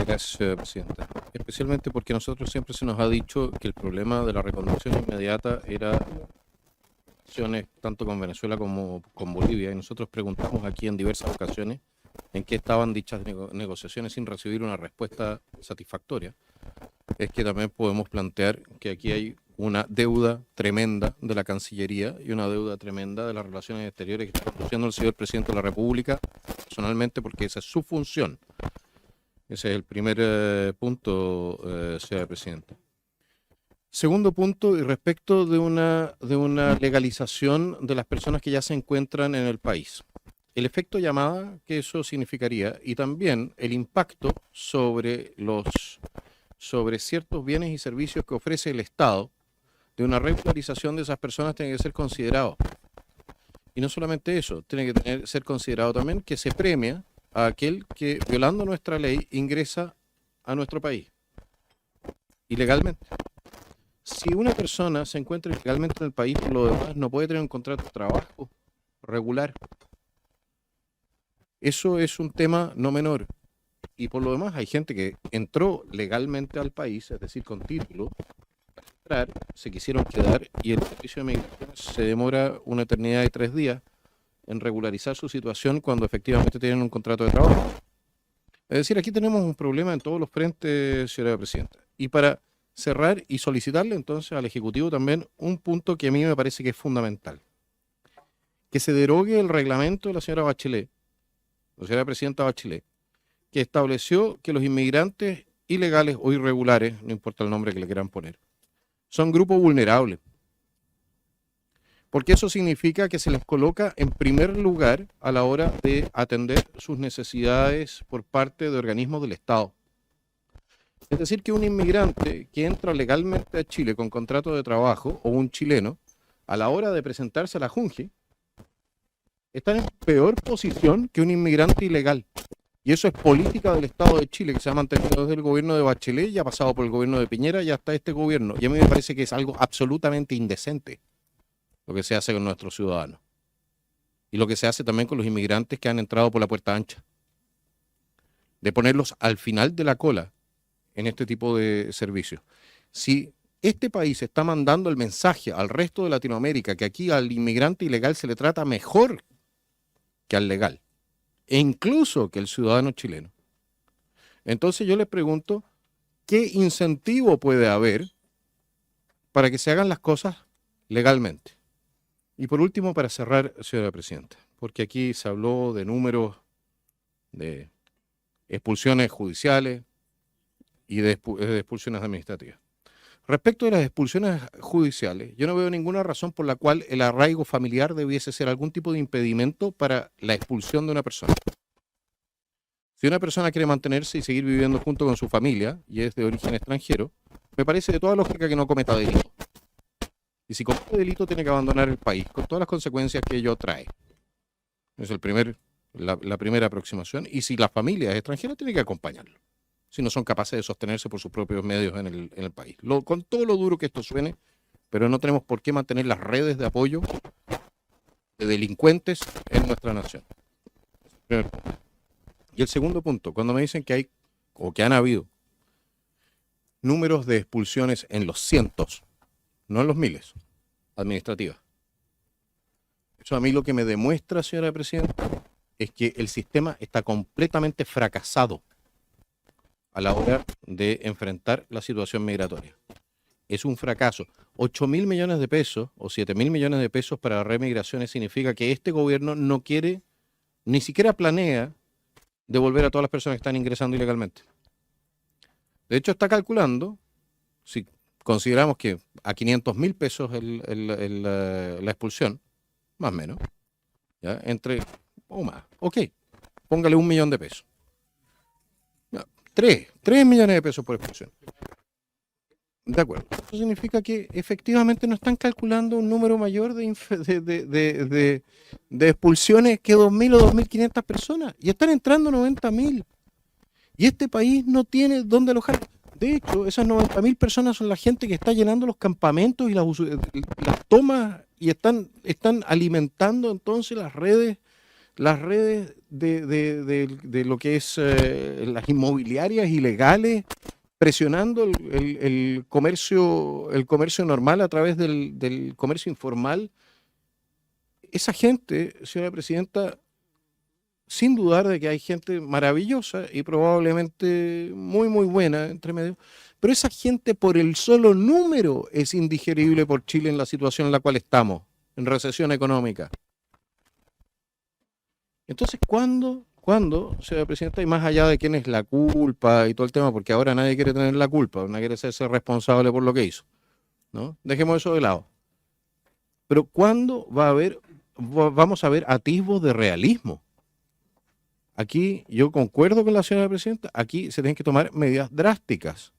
Gracias, Presidenta. Especialmente porque a nosotros siempre se nos ha dicho que el problema de la reconducción inmediata era relaciones tanto con Venezuela como con Bolivia, y nosotros preguntamos aquí en diversas ocasiones en qué estaban dichas negociaciones sin recibir una respuesta satisfactoria. Es que también podemos plantear que aquí hay una deuda tremenda de la Cancillería y una deuda tremenda de las relaciones exteriores que está conduciendo el señor Presidente de la República personalmente, porque esa es su función. Ese es el primer punto, señora Presidenta. Segundo punto, y respecto de una legalización de las personas que ya se encuentran en el país. El efecto llamada que eso significaría y también el impacto sobre ciertos bienes y servicios que ofrece el Estado de una regularización de esas personas tiene que ser considerado. Y no solamente eso, tiene que ser considerado también que se premia a aquel que, violando nuestra ley, ingresa a nuestro país ilegalmente. Si una persona se encuentra ilegalmente en el país, por lo demás no puede tener un contrato de trabajo regular. Eso es un tema no menor. Y por lo demás hay gente que entró legalmente al país, es decir, con título, para entrar, se quisieron quedar y el servicio de migración se demora una eternidad de 3 días en regularizar su situación cuando efectivamente tienen un contrato de trabajo. Es decir, aquí tenemos un problema en todos los frentes, señora Presidenta. Y para cerrar y solicitarle entonces al Ejecutivo también un punto que a mí me parece que es fundamental. Que se derogue el reglamento de la señora Bachelet, la señora Presidenta Bachelet, que estableció que los inmigrantes ilegales o irregulares, no importa el nombre que le quieran poner, son grupos vulnerables. Porque eso significa que se les coloca en primer lugar a la hora de atender sus necesidades por parte de organismos del Estado. Es decir, que un inmigrante que entra legalmente a Chile con contrato de trabajo o un chileno, a la hora de presentarse a la Junji, está en peor posición que un inmigrante ilegal. Y eso es política del Estado de Chile, que se ha mantenido desde el gobierno de Bachelet y ha pasado por el gobierno de Piñera y hasta este gobierno. Y a mí me parece que es algo absolutamente indecente lo que se hace con nuestros ciudadanos. Y lo que se hace también con los inmigrantes que han entrado por la puerta ancha. De ponerlos al final de la cola en este tipo de servicios. Si este país está mandando el mensaje al resto de Latinoamérica que aquí al inmigrante ilegal se le trata mejor que al legal, e incluso que el ciudadano chileno, entonces yo les pregunto, ¿qué incentivo puede haber para que se hagan las cosas legalmente? Y por último, para cerrar, señora Presidenta, porque aquí se habló de números de expulsiones judiciales y de expulsiones administrativas. Respecto de las expulsiones judiciales, yo no veo ninguna razón por la cual el arraigo familiar debiese ser algún tipo de impedimento para la expulsión de una persona. Si una persona quiere mantenerse y seguir viviendo junto con su familia y es de origen extranjero, me parece de toda lógica que no cometa delito. Y si comete delito tiene que abandonar el país, con todas las consecuencias que ello trae. Es la primera aproximación. Y si la familia es extranjera, tiene que acompañarlo, si no son capaces de sostenerse por sus propios medios en el país. Con todo lo duro que esto suene, pero no tenemos por qué mantener las redes de apoyo de delincuentes en nuestra nación. Y el segundo punto, cuando me dicen que hay, o que han habido, números de expulsiones en los cientos, no en los miles, administrativas. Eso a mí lo que me demuestra, señora Presidenta, es que el sistema está completamente fracasado a la hora de enfrentar la situación migratoria. Es un fracaso. 8.000 millones de pesos o 7.000 millones de pesos para remigraciones significa que este gobierno no quiere, ni siquiera planea devolver a todas las personas que están ingresando ilegalmente. De hecho, está calculando, si consideramos que a 500.000 pesos la expulsión, más o menos, ¿ya? Entre o más, ok, póngale 1 millón de pesos. 3 millones de pesos por expulsión. De acuerdo. Eso significa que efectivamente no están calculando un número mayor de expulsiones que 2.000 o 2.500 personas. Y están entrando 90.000. Y este país no tiene dónde alojar. De hecho, esas 90.000 personas son la gente que está llenando los campamentos y las tomas y están alimentando entonces las redes de lo que es las inmobiliarias ilegales, presionando el comercio normal a través del comercio informal. Esa gente, señora presidenta, sin dudar de que hay gente maravillosa y probablemente muy, muy buena entre medio, pero esa gente por el solo número es indigerible por Chile en la situación en la cual estamos, en recesión económica. Entonces, ¿cuándo, señora presidenta, y más allá de quién es la culpa y todo el tema, porque ahora nadie quiere tener la culpa, nadie quiere ser responsable por lo que hizo, ¿no? Dejemos eso de lado. Pero ¿cuándo vamos a ver atisbos de realismo? Aquí yo concuerdo con la señora presidenta, aquí se tienen que tomar medidas drásticas.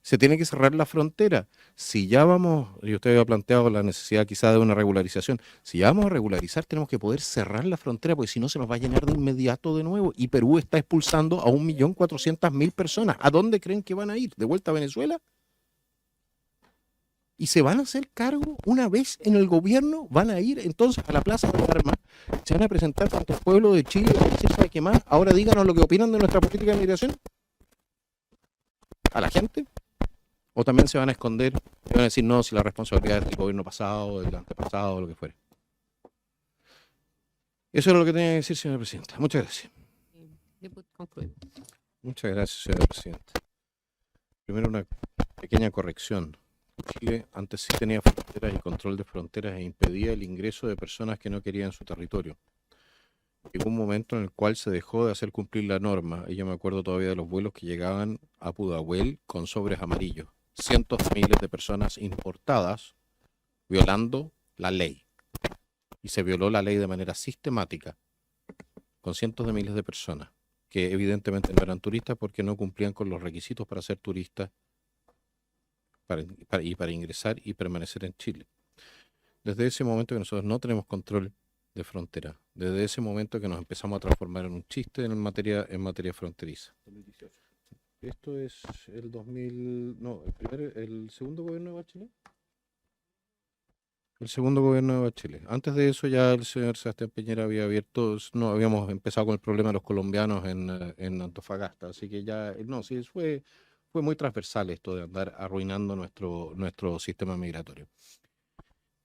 Se tiene que cerrar la frontera. Si ya vamos, y usted había planteado la necesidad quizá de una regularización, si ya vamos a regularizar tenemos que poder cerrar la frontera, porque si no se nos va a llenar de inmediato de nuevo. Y Perú está expulsando a 1.400.000 personas. ¿A dónde creen que van a ir? ¿De vuelta a Venezuela? Y se van a hacer cargo una vez en el gobierno, van a ir entonces a la Plaza de Armas, se van a presentar frente al pueblo de Chile y decir, ¿sabe qué más? Ahora díganos lo que opinan de nuestra política de migración a la gente. O también se van a esconder y van a decir, no, si la responsabilidad es del gobierno pasado, del antepasado, lo que fuere. Eso es lo que tenía que decir, señora presidenta. Muchas gracias. Muchas gracias, señora presidenta. Primero una pequeña corrección. Chile antes sí tenía fronteras y control de fronteras e impedía el ingreso de personas que no querían su territorio. Llegó un momento en el cual se dejó de hacer cumplir la norma, y yo me acuerdo todavía de los vuelos que llegaban a Pudahuel con sobres amarillos. Cientos de miles de personas importadas violando la ley. Y se violó la ley de manera sistemática, con cientos de miles de personas, que evidentemente no eran turistas porque no cumplían con los requisitos para ser turistas para ingresar y permanecer en Chile. Desde ese momento que nosotros no tenemos control de frontera, desde ese momento que nos empezamos a transformar en un chiste en materia fronteriza. 2018. Esto es el 2000, no, el segundo gobierno de Bachelet. El segundo gobierno de Bachelet. Antes de eso ya el señor Sebastián Piñera había abierto, no habíamos empezado con el problema de los colombianos en Antofagasta, así que ya, no, sí, fue muy transversal esto de andar arruinando nuestro sistema migratorio.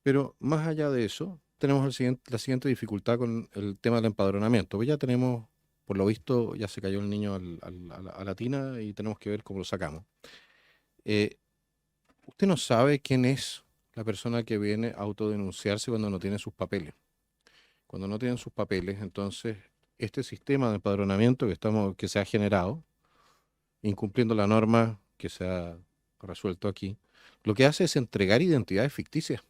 Pero más allá de eso, tenemos la siguiente dificultad con el tema del empadronamiento. Pues ya tenemos, por lo visto, ya se cayó el niño a la tina y tenemos que ver cómo lo sacamos. Usted no sabe quién es la persona que viene a autodenunciarse cuando no tiene sus papeles. Cuando no tienen sus papeles, entonces, este sistema de empadronamiento que se ha generado, incumpliendo la norma que se ha resuelto aquí, lo que hace es entregar identidades ficticias.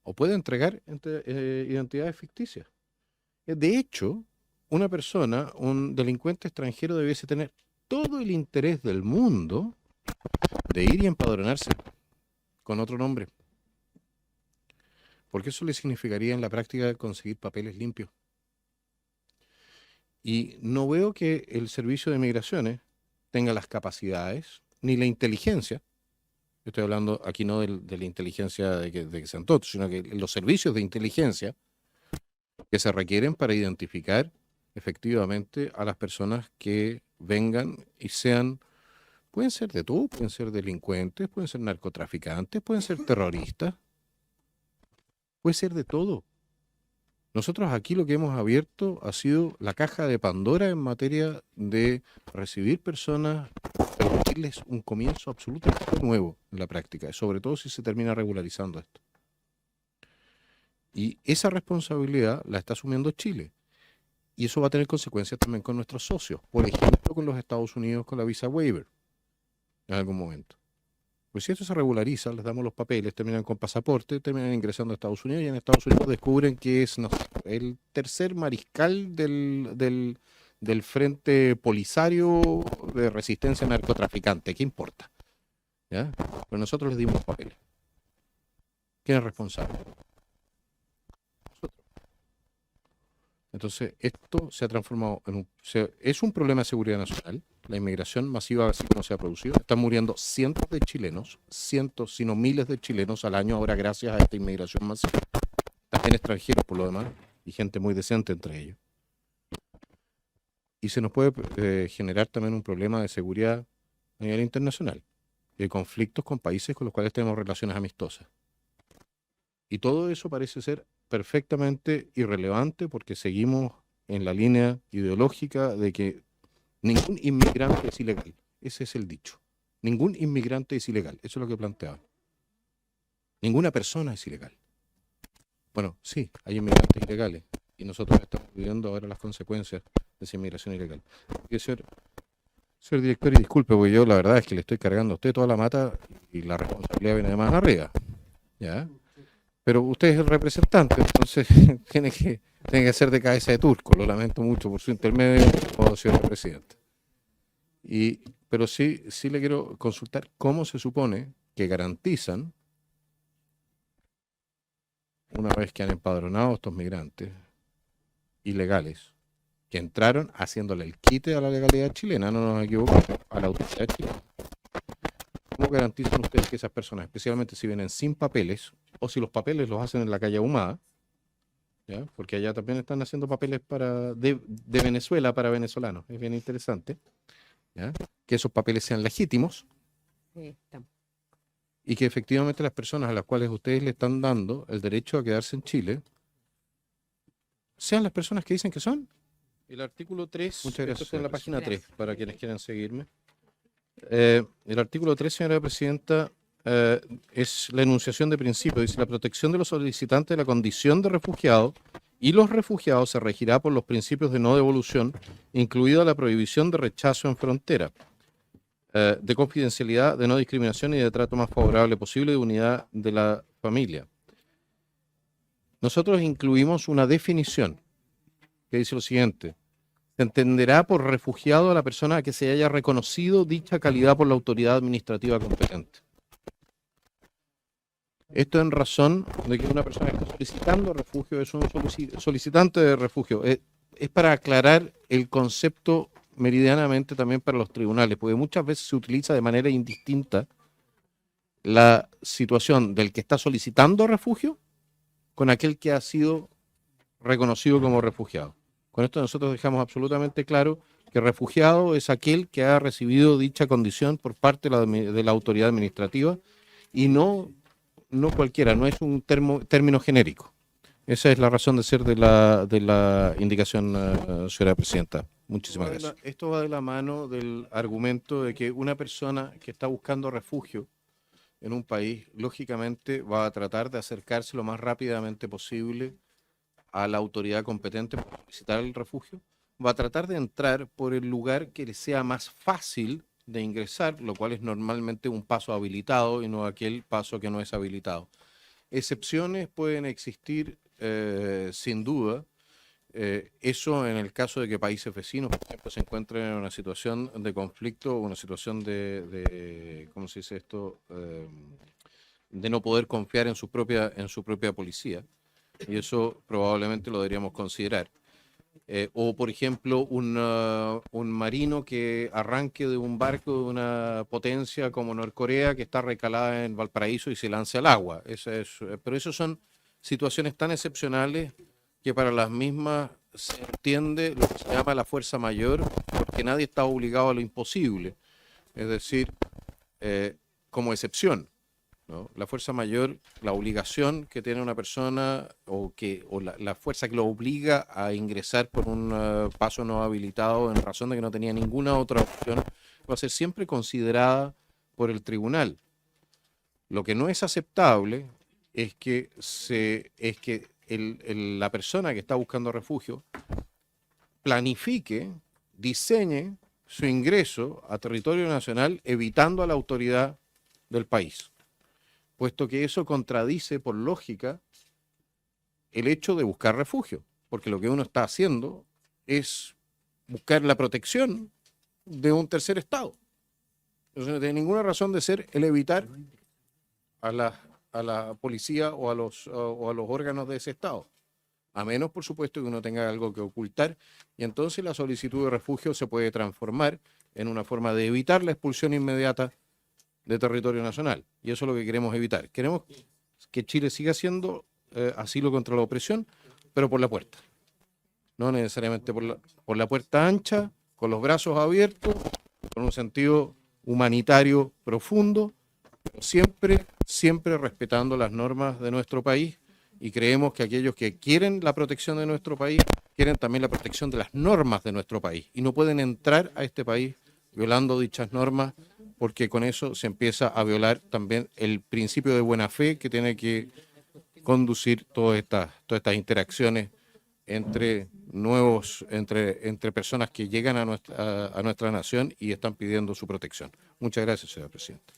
O puede entregar identidades ficticias. De hecho, una persona, un delincuente extranjero, debiese tener todo el interés del mundo de ir y empadronarse con otro nombre. Porque eso le significaría en la práctica conseguir papeles limpios. Y no veo que el Servicio de Migraciones tenga las capacidades ni la inteligencia. Estoy hablando aquí no de la inteligencia de que sean todos, sino que los servicios de inteligencia que se requieren para identificar efectivamente a las personas que vengan y pueden ser de todo, pueden ser delincuentes, pueden ser narcotraficantes, pueden ser terroristas, puede ser de todo. Nosotros aquí lo que hemos abierto ha sido la caja de Pandora en materia de recibir personas, permitirles un comienzo absolutamente nuevo en la práctica, sobre todo si se termina regularizando esto. Y esa responsabilidad la está asumiendo Chile. Y eso va a tener consecuencias también con nuestros socios, por ejemplo con los Estados Unidos con la visa waiver en algún momento. Pues si esto se regulariza, les damos los papeles, terminan con pasaporte, terminan ingresando a Estados Unidos y en Estados Unidos descubren que es el tercer mariscal del Frente Polisario de Resistencia Narcotraficante. ¿Qué importa? ¿Ya? Pero nosotros les dimos los papeles. ¿Quién es responsable? Nosotros. Entonces, esto se ha transformado es un problema de seguridad nacional. La inmigración masiva, así como se ha producido, están muriendo cientos de chilenos, cientos, sino miles de chilenos al año ahora gracias a esta inmigración masiva. También extranjeros por lo demás, y gente muy decente entre ellos. Y se nos puede generar también un problema de seguridad a nivel internacional, de conflictos con países con los cuales tenemos relaciones amistosas. Y todo eso parece ser perfectamente irrelevante porque seguimos en la línea ideológica de que ningún inmigrante es ilegal. Ese es el dicho. Ningún inmigrante es ilegal. Eso es lo que planteaba. Ninguna persona es ilegal. Bueno, sí, hay inmigrantes ilegales y nosotros estamos viviendo ahora las consecuencias de esa inmigración ilegal. Señor director, y disculpe, porque yo la verdad es que le estoy cargando a usted toda la mata y la responsabilidad viene de más arriba. ¿Ya? Pero usted es el representante, entonces tiene que ser de cabeza de turco. Lo lamento mucho por su intermedio, señor presidente. Pero sí le quiero consultar cómo se supone que garantizan, una vez que han empadronado a estos migrantes ilegales, que entraron haciéndole el quite a la legalidad chilena, no nos equivocamos, a la autoridad chilena. ¿Cómo garantizan ustedes que esas personas, especialmente si vienen sin papeles, o si los papeles los hacen en la calle Ahumada, ¿ya? Porque allá también están haciendo papeles de Venezuela para venezolanos, es bien interesante, ¿ya? Que esos papeles sean legítimos y que efectivamente las personas a las cuales ustedes le están dando el derecho a quedarse en Chile sean las personas que dicen que son? El artículo 3, muchas gracias, esto está en la página 3, para quienes quieran seguirme. El artículo 3, señora presidenta, es la enunciación de principio. Dice: la protección de los solicitantes de la condición de refugiado y los refugiados se regirá por los principios de no devolución, incluida la prohibición de rechazo en frontera, de confidencialidad, de no discriminación y de trato más favorable posible de unidad de la familia. Nosotros incluimos una definición que dice lo siguiente: se entenderá por refugiado a la persona a que se haya reconocido dicha calidad por la autoridad administrativa competente. Esto en razón de que una persona que está solicitando refugio es un solicitante de refugio. Es para aclarar el concepto meridianamente también para los tribunales, porque muchas veces se utiliza de manera indistinta la situación del que está solicitando refugio con aquel que ha sido reconocido como refugiado. Con esto nosotros dejamos absolutamente claro que refugiado es aquel que ha recibido dicha condición por parte de la autoridad administrativa y no cualquiera, no es un término genérico. Esa es la razón de ser de la indicación, señora presidenta. Muchísimas gracias. Esto va de la mano del argumento de que una persona que está buscando refugio en un país, lógicamente va a tratar de acercarse lo más rápidamente posible a la autoridad competente para solicitar el refugio, va a tratar de entrar por el lugar que le sea más fácil de ingresar, lo cual es normalmente un paso habilitado y no aquel paso que no es habilitado. Excepciones pueden existir sin duda. Eso en el caso de que países vecinos, por ejemplo, se encuentren en una situación de conflicto o una situación ¿cómo se dice esto? De no poder confiar en su propia policía. Y eso probablemente lo deberíamos considerar. O, por ejemplo, un marino que arranque de un barco de una potencia como Norcorea que está recalada en Valparaíso y se lance al agua. Pero eso son situaciones tan excepcionales que para las mismas se entiende lo que se llama la fuerza mayor, porque nadie está obligado a lo imposible. Es decir, como excepción, ¿no? La fuerza mayor, la obligación que tiene una persona o la fuerza que lo obliga a ingresar por un paso no habilitado en razón de que no tenía ninguna otra opción, va a ser siempre considerada por el tribunal. Lo que no es aceptable es que la persona que está buscando refugio planifique, diseñe su ingreso a territorio nacional evitando a la autoridad del país, puesto que eso contradice por lógica el hecho de buscar refugio, porque lo que uno está haciendo es buscar la protección de un tercer estado. Entonces no tiene ninguna razón de ser el evitar a la policía o a los órganos de ese estado, a menos, por supuesto, que uno tenga algo que ocultar, y entonces la solicitud de refugio se puede transformar en una forma de evitar la expulsión inmediata de territorio nacional, y eso es lo que queremos evitar. Queremos que Chile siga siendo asilo contra la opresión, pero por la puerta. No necesariamente por la puerta ancha, con los brazos abiertos, con un sentido humanitario profundo, pero siempre, siempre respetando las normas de nuestro país, y creemos que aquellos que quieren la protección de nuestro país, quieren también la protección de las normas de nuestro país, y no pueden entrar a este país violando dichas normas, porque con eso se empieza a violar también el principio de buena fe que tiene que conducir todas estas interacciones entre entre personas que llegan a nuestra nación y están pidiendo su protección. Muchas gracias, señor presidente.